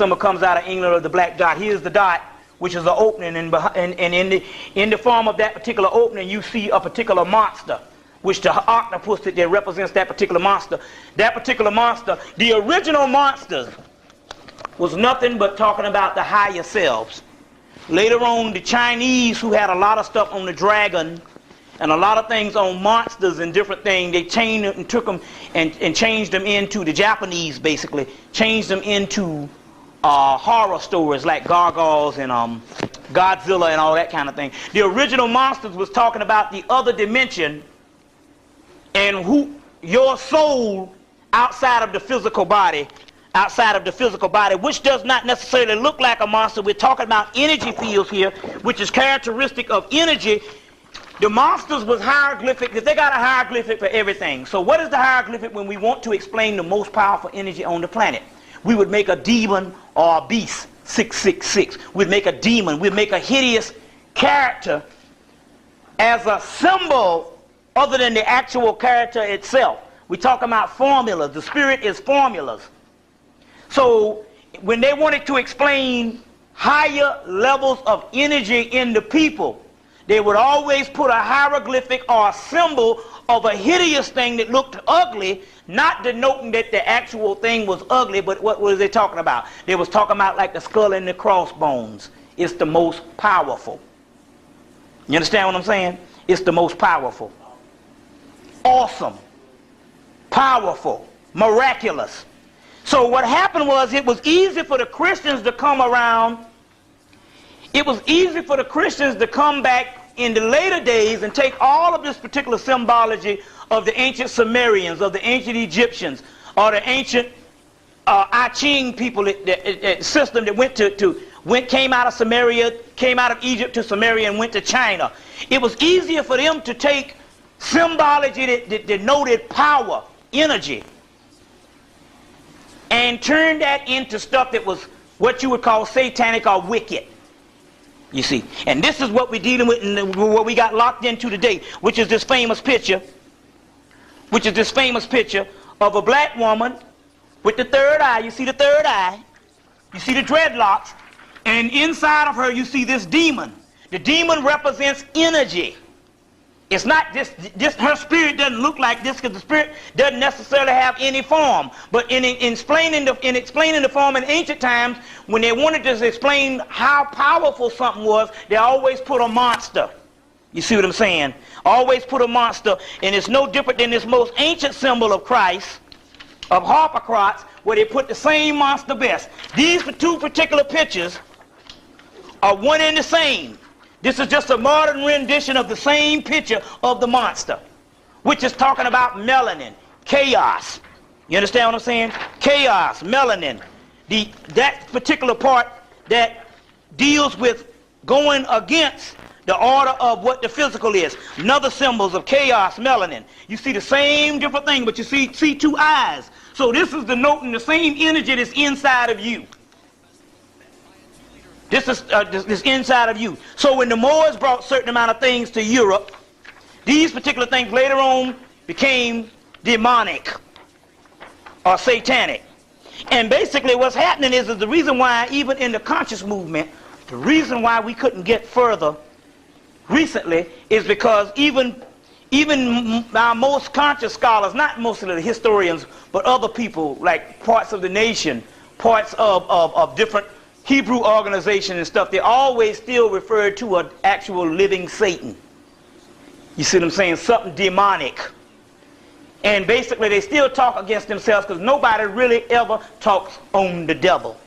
symbol comes out of England of the black dot. Here's the dot, which is an opening, and in the form of that particular opening, you see a particular monster, which the octopus that represents that particular monster. That particular monster, the original monsters, was nothing but talking about the higher selves. Later on, the Chinese, who had a lot of stuff on the dragon and a lot of things on monsters and different things, they changed it and took them and changed them into, the Japanese basically, changed them into horror stories like gargoyles and Godzilla and all that kind of thing. The original monsters was talking about the other dimension and who your soul outside of the physical body, which does not necessarily look like a monster. We're talking about energy fields here, which is characteristic of energy. The monsters was hieroglyphic, because they got a hieroglyphic for everything. So what is the hieroglyphic when we want to explain the most powerful energy on the planet? We would make a demon or a beast, 666. We'd make a demon, we'd make a hideous character as a symbol other than the actual character itself. We talk about formulas. The spirit is formulas. So when they wanted to explain higher levels of energy in the people, they would always put a hieroglyphic or a symbol of a hideous thing that looked ugly, not denoting that the actual thing was ugly, but what was they talking about? They was talking about like the skull and the crossbones. It's the most powerful. You understand what I'm saying? It's the most powerful. Awesome. Powerful. Miraculous. So what happened was, it was easy for the Christians to come around. It was easy for the Christians to come back in the later days and take all of this particular symbology of the ancient Sumerians, of the ancient Egyptians, or the ancient I Ching people, that system that came out of Samaria, came out of Egypt to Samaria and went to China. It was easier for them to take symbology that denoted power, energy, and turn that into stuff that was what you would call satanic or wicked. You see, and this is what we're dealing with and what we got locked into today, which is this famous picture, of a black woman with the third eye. You see the third eye, you see the dreadlocks, and inside of her you see this demon. The demon represents energy. It's not just her spirit doesn't look like this, because the spirit doesn't necessarily have any form. But in explaining the form in ancient times, when they wanted to explain how powerful something was, they always put a monster. You see what I'm saying? Always put a monster, and it's no different than this most ancient symbol of Christ, of Harpocrates, where they put the same monster best. These two particular pictures are one and the same. This is just a modern rendition of the same picture of the monster, which is talking about melanin, chaos. You understand what I'm saying? Chaos, melanin. That particular part that deals with going against the order of what the physical is. Another symbols of chaos, melanin. You see the same different thing, but you see two eyes. So this is denoting the same energy that's inside of you. This is this inside of you. So when the Moors brought certain amount of things to Europe, these particular things later on became demonic or satanic. And basically what's happening is the reason why, even in the conscious movement, the reason why we couldn't get further recently is because even our most conscious scholars, not most of the historians, but other people, like parts of the nation, parts of different Hebrew organizations and stuff, they always still refer to an actual living Satan. You see what I'm saying? Something demonic. And basically they still talk against themselves, because nobody really ever talks on the devil.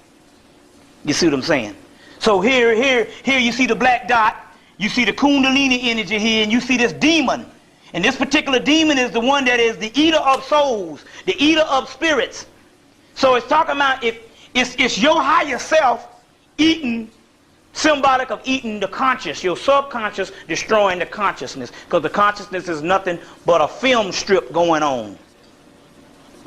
You see what I'm saying? So here you see the black dot, you see the Kundalini energy here, and you see this demon. And this particular demon is the one that is the eater of souls, the eater of spirits. So it's talking about it's your higher self eating, symbolic of eating the conscious, your subconscious destroying the consciousness, because the consciousness is nothing but a film strip going on,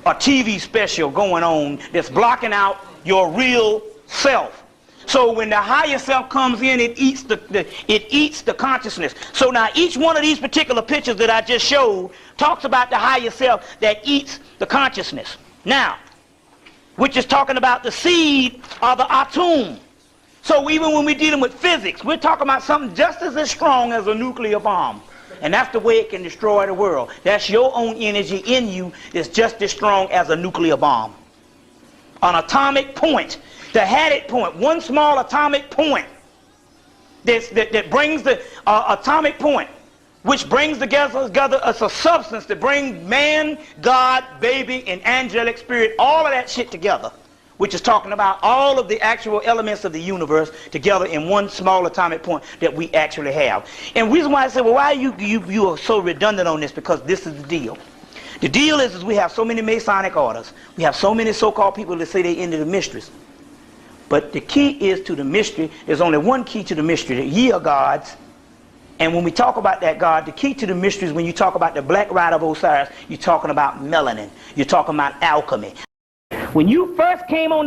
a TV special going on that's blocking out your real self. So when the higher self comes in, it eats the consciousness. So now each one of these particular pictures that I just showed talks about the higher self that eats the consciousness. Now, which is talking about the seed of the atom. So even when we're dealing with physics, we're talking about something just as strong as a nuclear bomb. And that's the way it can destroy the world. That's your own energy in you is just as strong as a nuclear bomb. An atomic point, the Hadid point, one small atomic point that brings the atomic point, which brings together as a substance that brings man, God, baby, and angelic spirit, all of that shit together, which is talking about all of the actual elements of the universe together in one small atomic point that we actually have. And the reason why I say, well, why you are so redundant on this, because this is the deal. The deal is we have so many Masonic orders. We have so many so-called people that say they into the mysteries. But the key is to the mystery. There's only one key to the mystery, that ye are gods. And when we talk about that God, the key to the mystery is when you talk about the black rod of Osiris, you're talking about melanin. You're talking about alchemy. When you first came on